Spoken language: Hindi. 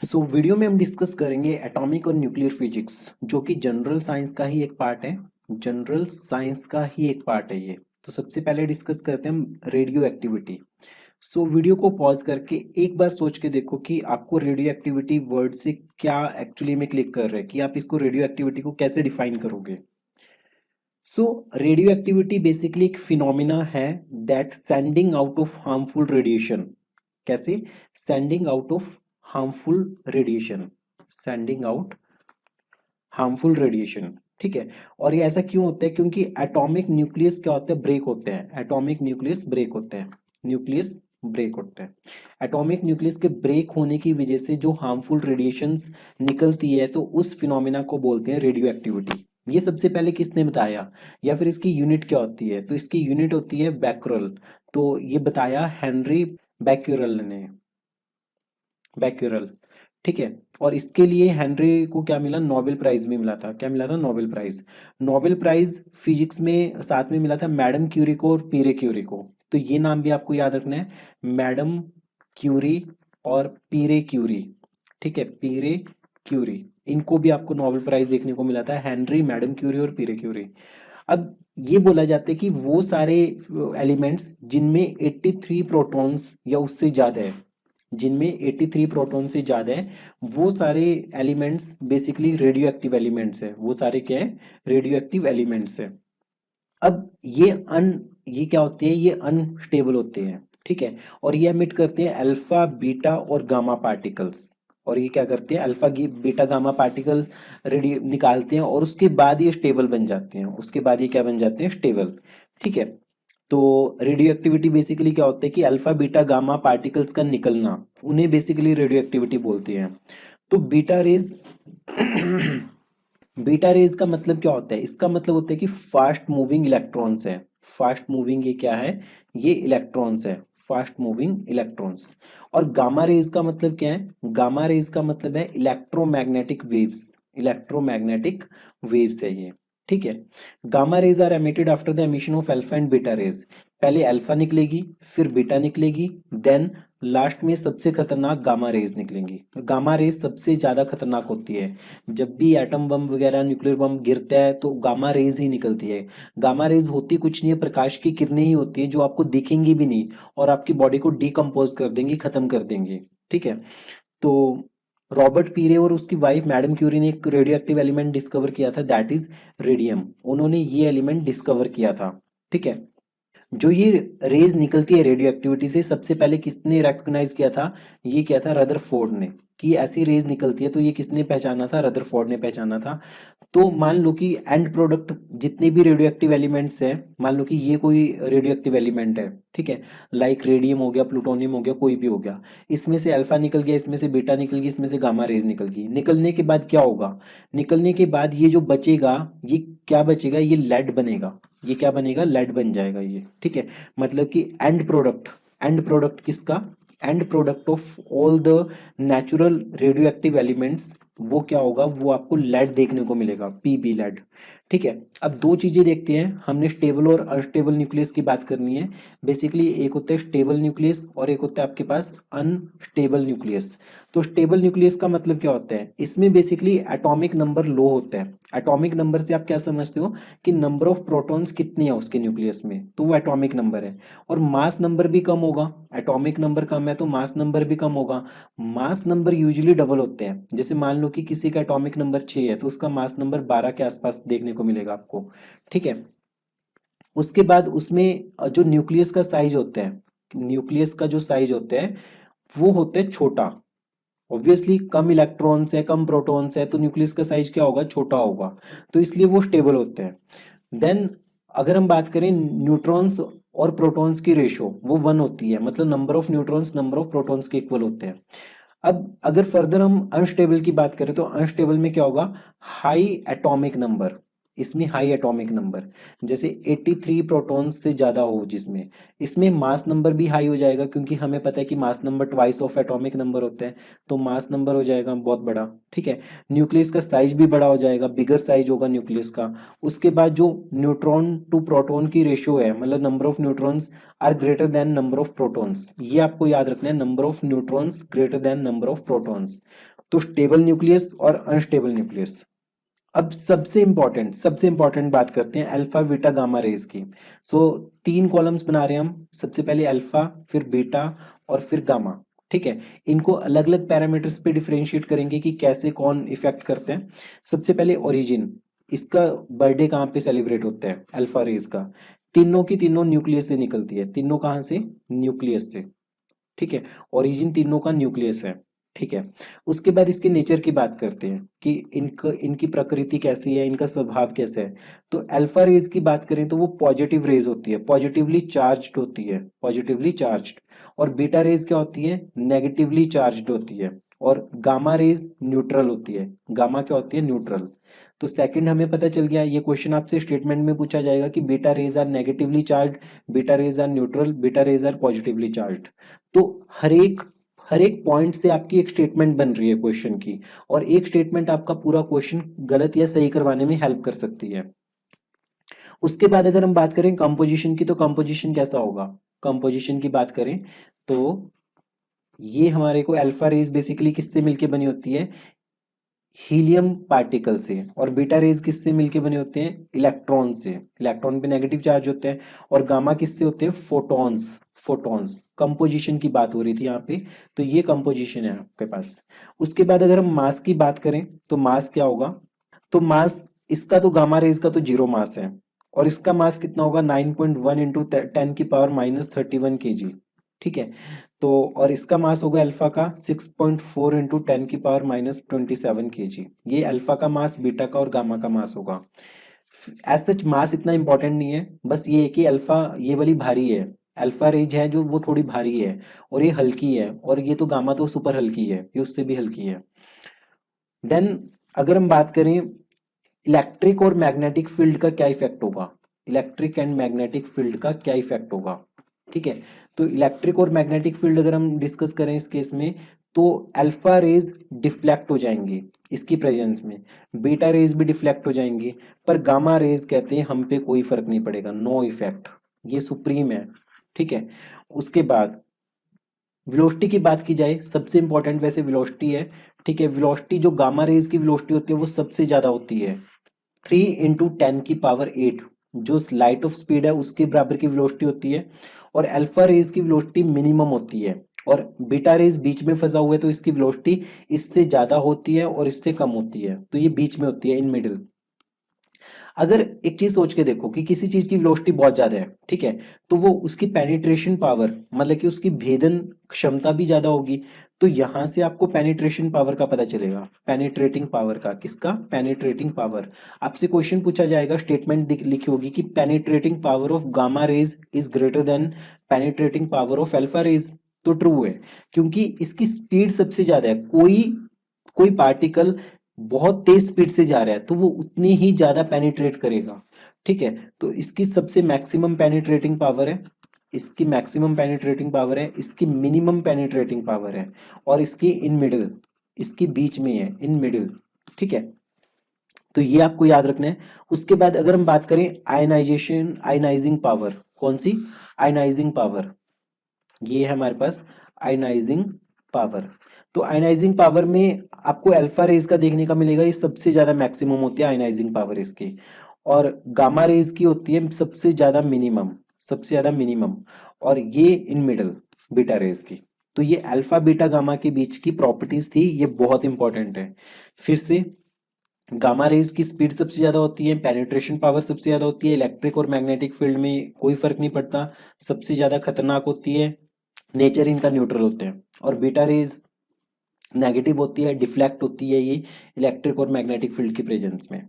वीडियो में हम डिस्कस करेंगे एटॉमिक और न्यूक्लियर फिजिक्स, जो कि जनरल साइंस का ही एक पार्ट है। जनरल साइंस का ही एक पार्ट है ये। तो सबसे पहले डिस्कस करते हैं हम रेडियो एक्टिविटी। वीडियो को पॉज करके एक बार सोच के देखो कि आपको रेडियो एक्टिविटी वर्ड से क्या एक्चुअली में क्लिक कर रहा है, कि आप इसको रेडियो एक्टिविटी को कैसे डिफाइन करोगे। रेडियो एक्टिविटी बेसिकली एक फिनोमिना है that sending out of harmful radiation. कैसे? Sending out of harmful radiation, sending out harmful radiation. ठीक है। और ये ऐसा क्यों होता है? क्योंकि एटॉमिक न्यूक्लियस क्या होते हैं? ब्रेक होते हैं। एटॉमिक न्यूक्लियस ब्रेक होते हैं। न्यूक्लियस ब्रेक होते हैं। एटॉमिक न्यूक्लियस के ब्रेक होने की वजह से जो हार्मफुल रेडिएशंस निकलती है, तो उस फिनोमिना को बोलते हैं रेडियो एक्टिविटी। ये सबसे पहले किसने बताया, या फिर इसकी यूनिट क्या होती है? तो इसकी यूनिट होती है बैक्यूरल। तो ये बताया हेनरी बैक्यूरल ने। बैक्यूरल। ठीक है। और इसके लिए हेनरी को क्या मिला? नोबेल प्राइज भी मिला था। क्या मिला था? Nobel prize. Nobel prize physics में साथ में मिला था मैडम क्यूरी को और पीरे क्यूरी को। तो ये नाम भी आपको याद रखना है, मैडम क्यूरी और पीरे क्यूरी। ठीक है, पीरे क्यूरी, इनको भी आपको नोबेल प्राइज देखने को मिला था, हेनरी, मैडम क्यूरी और पीरे क्यूरी। अब ये बोला जाता है कि वो सारे एलिमेंट्स जिनमें 83 प्रोटॉन्स या उससे ज्यादा है, जिनमें 83 प्रोटॉन से ज्यादा है, वो सारे elements basically radio active elements है। वो सारे क्या है? रेडियो एक्टिव एलिमेंट्स है। अब ये क्या होते हैं? ये अनस्टेबल होते हैं। ठीक है। और ये एमिट करते हैं अल्फा, बीटा और गामा पार्टिकल्स। और ये क्या करते हैं? Alpha, beta, gamma particle radio निकालते हैं, और उसके बाद ये स्टेबल बन जाते हैं। उसके बाद ये क्या बन जाते हैं? स्टेबल। ठीक है। तो रेडियो एक्टिविटी बेसिकली क्या होता है कि अल्फा, बीटा, गामा पार्टिकल्स का निकलना, उन्हें बेसिकली रेडियो एक्टिविटी बोलते हैं। तो बीटा रेज बीटा रेज का मतलब क्या होता है? इसका मतलब होता है कि फास्ट मूविंग इलेक्ट्रॉन्स है। फास्ट मूविंग ये क्या है? ये इलेक्ट्रॉन्स है, फास्ट मूविंग इलेक्ट्रॉन्स। और गामा रेज का मतलब क्या है? गामा रेज का मतलब है इलेक्ट्रोमैग्नेटिक वेव्स। इलेक्ट्रोमैग्नेटिक वेव्स है ये। ठीक है। Gamma rays are emitted after the emission of alpha and beta rays. पहले अल्फा निकलेगी, फिर बीटा निकलेगी, देन लास्ट में सबसे खतरनाक गामा रेज निकलेंगी। गामा रेज सबसे ज्यादा खतरनाक होती है। जब भी एटम बम वगैरह, न्यूक्लियर बम गिरता है, तो गामा रेज ही निकलती है। गामा रेज होती कुछ नहीं है, प्रकाश की किरणें ही होती है, जो आपको दिखेंगी भी नहीं और आपकी बॉडी को डिकम्पोज कर देंगी, खत्म कर देंगी। ठीक है। तो रॉबर्ट पीरे और उसकी वाइफ मैडम क्यूरी ने एक रेडियो एक्टिव एलिमेंट डिस्कवर किया था, दैट इज रेडियम। उन्होंने ये एलिमेंट डिस्कवर किया था। ठीक है। जो ये रेज निकलती है रेडियो एक्टिविटी से, सबसे पहले किसने रिकॉग्नाइज किया था? ये किया था रदरफोर्ड ने, कि ऐसी रेज निकलती है। तो ये किसने पहचाना था? रदरफोर्ड ने पहचाना था। तो मान लो कि एंड प्रोडक्ट जितने भी रेडियो एक्टिव एलिमेंट्स हैं, मान लो कि ये कोई रेडियो एक्टिव एलिमेंट है। ठीक है। लाइक रेडियम हो गया, प्लूटोनियम हो गया, कोई भी हो गया। इसमें से अल्फा निकल गया, इसमें से बीटा निकल गई, इसमें से गामा रेज निकल गई। निकलने के बाद क्या होगा? निकलने के बाद ये जो बचेगा, ये क्या बचेगा? ये लेड बनेगा। ये क्या बनेगा? लेड बन जाएगा ये। ठीक है। मतलब कि एंड प्रोडक्ट किसका? And product of all the natural radio active elements, वो क्या होगा? वो आपको लेड देखने को मिलेगा, पीबी लेड। ठीक है। अब दो चीजें देखते हैं हमने, स्टेबल और अनस्टेबल न्यूक्लियस की बात करनी है। बेसिकली एक होता है स्टेबल न्यूक्लियस और एक होता है आपके पास अनस्टेबल न्यूक्लियस। तो स्टेबल न्यूक्लियस का मतलब क्या होता है? इसमें बेसिकली एटॉमिक नंबर लो होता है। एटॉमिक नंबर से आप क्या समझते हो? कि नंबर ऑफ प्रोटॉन्स कितनी है उसके न्यूक्लियस में, तो वो एटॉमिक नंबर है। और मास नंबर भी कम होगा। एटॉमिक नंबर कम है तो मास नंबर भी कम होगा। मास नंबर यूजुअली डबल होते हैं। जैसे मान लो कि किसी का एटॉमिक नंबर 6 है, तो उसका मास नंबर 12 के आसपास देखने को मिलेगा आपको। ठीक है। उसके बाद उसमें जो न्यूक्लियस का साइज होता है, न्यूक्लियस का जो साइज होता है, वो होता है छोटा। ऑब्वियसली कम इलेक्ट्रॉन्स है, कम प्रोटॉन्स है, तो न्यूक्लियस का साइज क्या होगा? छोटा होगा। तो इसलिए वो स्टेबल होते हैं। देन अगर हम बात करें न्यूट्रॉन्स और प्रोटॉन्स की रेशो, वो 1 होती है। मतलब number of neutrons number of protons के इक्वल होते हैं। अब अगर फर्दर हम अनस्टेबल की बात करें, तो अनस्टेबल में क्या होगा? High atomic number. इसमें हाई एटॉमिक नंबर, जैसे 83 प्रोटॉन्स से ज़्यादा हो जिसमें, इसमें मास नंबर भी हाई हो जाएगा, क्योंकि हमें पता है कि mass number twice of atomic number होते हैं, तो मास नंबर हो जाएगा बहुत बड़ा। ठीक है, न्यूक्लियस का साइज भी बड़ा हो जाएगा, बिगर साइज होगा न्यूक्लियस का। उसके बाद जो न्यूट्रॉन टू प्रोटॉन की रेशियो है, मतलब number of neutrons are greater than number of protons, ये आपको याद रखना है, number of neutrons greater than number of protons. तो स्टेबल न्यूक्लियस और अनस्टेबल न्यूक्लियस। अब सबसे इंपॉर्टेंट बात करते हैं अल्फा बीटा गामा रेज की। सो 3 कॉलम्स बना रहे हैं हम, सबसे पहले अल्फा, फिर बीटा और फिर गामा। ठीक है, इनको अलग अलग पैरामीटर्स पे डिफरेंशिएट करेंगे कि कैसे कौन इफेक्ट करते हैं। सबसे पहले ओरिजिन, इसका बर्थडे कहाँ पे सेलिब्रेट होता है अल्फा रेज का, तीनों की तीनों न्यूक्लियस से निकलती है, तीनों कहाँ से, न्यूक्लियस से। ठीक है, ओरिजिन तीनों का न्यूक्लियस है। ठीक है, उसके बाद इसके नेचर की बात करते हैं कि इनकी प्रकृति कैसी है, इनका स्वभाव कैसा है। तो अल्फा रेज की बात करें तो वो पॉजिटिव रेज होती है, पॉजिटिवली चार्ज्ड होती है, पॉजिटिवली चार्ज्ड। और बीटा रेज क्या होती है, नेगेटिवली चार्ज्ड होती है। और गामा रेज न्यूट्रल होती है, गामा क्या होती है, न्यूट्रल। तो सेकंड हमें पता चल गया, ये क्वेश्चन आपसे स्टेटमेंट में पूछा जाएगा कि beta rays are negatively charge, beta rays are neutral, beta rays are positively charge. तो हर एक पॉइंट से आपकी एक स्टेटमेंट बन रही है क्वेश्चन की, और एक स्टेटमेंट आपका पूरा क्वेश्चन गलत या सही करवाने में हेल्प कर सकती है। उसके बाद अगर हम बात करें कंपोजिशन की, तो कंपोजिशन कैसा होगा, कंपोजिशन की बात करें तो ये हमारे को अल्फा रेज बेसिकली किससे मिलके बनी होती है, हीलियम पार्टिकल से। और बीटा रेज किससे मिलके बने होते हैं, इलेक्ट्रॉन से, इलेक्ट्रॉन पे नेगेटिव चार्ज होते हैं। और गामा किससे होते हैं, फोटॉन्स, फोटॉन्स। कंपोजिशन की बात हो रही थी यहाँ पे, तो ये कंपोजिशन है आपके पास। उसके बाद अगर हम मास की बात करें तो मास क्या होगा, तो मास इसका तो गामा रेज का तो 0 मास है, और इसका मास कितना होगा, 9.1 इंटू 10⁻³ ठीक है। तो और इसका मास होगा अल्फा का 6.4 इंटू 10⁻27 ये अल्फा का मास, बीटा का और गामा का मास होगा। एज सच मास इतना इंपॉर्टेंट नहीं है, बस ये है कि अल्फा ये वाली भारी है, अल्फा रेज है जो वो थोड़ी भारी है, और ये हल्की है, और ये तो गामा तो सुपर हल्की है, ये उससे भी हल्की है। देन अगर हम बात करें इलेक्ट्रिक और मैग्नेटिक फील्ड का क्या इफेक्ट होगा, इलेक्ट्रिक एंड मैग्नेटिक फील्ड का क्या इफेक्ट होगा। ठीक है, तो इलेक्ट्रिक और मैग्नेटिक फील्ड अगर हम डिस्कस करें इस केस में, तो अल्फा रेज डिफ्लेक्ट हो जाएंगी इसकी प्रेजेंस में, बीटा रेज भी डिफ्लेक्ट हो जाएंगी, पर गामा रेज कहते हैं हम पे कोई फर्क नहीं पड़ेगा, नो इफेक्ट, ये सुप्रीम है। ठीक है, उसके बाद वेलोसिटी की बात की जाए, सबसे इंपॉर्टेंट वैसे वेलोसिटी है। ठीक है, वेलोसिटी जो गामा रेज की वेलोसिटी होती है वो सबसे ज्यादा होती है, 3 × 10⁸ जो लाइट ऑफ स्पीड है उसके बराबर की वेलोसिटी होती है। और अल्फा रेज की वेलोसिटी मिनिमम होती है, और बीटा रेज बीच में फंसा हुआ है, तो इसकी वेलोसिटी इससे ज्यादा होती है और इससे कम होती है, तो ये बीच में होती है, इन मिडिल। अगर एक चीज सोच के देखो कि किसी चीज की वेलोसिटी बहुत ज्यादा है, ठीक है, तो वो उसकी पेनिट्रेशन पावर, मतलब कि उसकी भेदन क्षमता भी ज्यादा होगी। तो यहां से आपको पेनिट्रेशन पावर का पता चलेगा, पेनिट्रेटिंग पावर का, किसका, पेनिट्रेटिंग पावर। आपसे क्वेश्चन पूछा जाएगा, स्टेटमेंट लिखी होगी कि penetrating power of gamma rays is greater than penetrating power of alpha rays. तो ट्रू है, क्योंकि इसकी स्पीड सबसे ज्यादा है, कोई कोई पार्टिकल बहुत तेज स्पीड से जा रहा है तो वो उतनी ही ज्यादा पेनिट्रेट करेगा। ठीक है, तो इसकी सबसे मैक्सिमम पेनिट्रेटिंग पावर है, इसकी मैक्सिमम पेनिट्रेटिंग पावर है, इसकी मिनिमम पेनिट्रेटिंग पावर है, और इसकी इन मिडिल, इसकी बीच में है, इन मिडिल। ठीक है, तो ये आपको याद रखना है। उसके बाद अगर हम बात करें आयनाइजेशन, आयनाइजिंग पावर, कौन सी, आयनाइजिंग पावर, ये है हमारे पास आयनाइजिंग पावर। तो आयनाइजिंग पावर में आपको अल्फा रेज का देखने का मिलेगा, ये सबसे ज्यादा मैक्सिमम होती है आयनाइजिंग पावर इसकी, और गामा रेज की होती है सबसे ज्यादा मिनिमम, सबसे ज्यादा मिनिमम, और ये इन मिडल बीटा रेज की। तो ये अल्फा बीटा गामा के बीच की प्रॉपर्टीज थी, ये बहुत इंपॉर्टेंट है। फिर से गामा रेज की स्पीड सबसे ज्यादा होती है, पेनिट्रेशन पावर सबसे ज्यादा होती है, इलेक्ट्रिक और मैग्नेटिक फील्ड में कोई फर्क नहीं पड़ता, सबसे ज्यादा खतरनाक होती है, नेचर इनका न्यूट्रल होते हैं। और बीटा रेज नेगेटिव होती है, डिफ्लेक्ट होती है ये इलेक्ट्रिक और मैग्नेटिक फील्ड की प्रेजेंस में।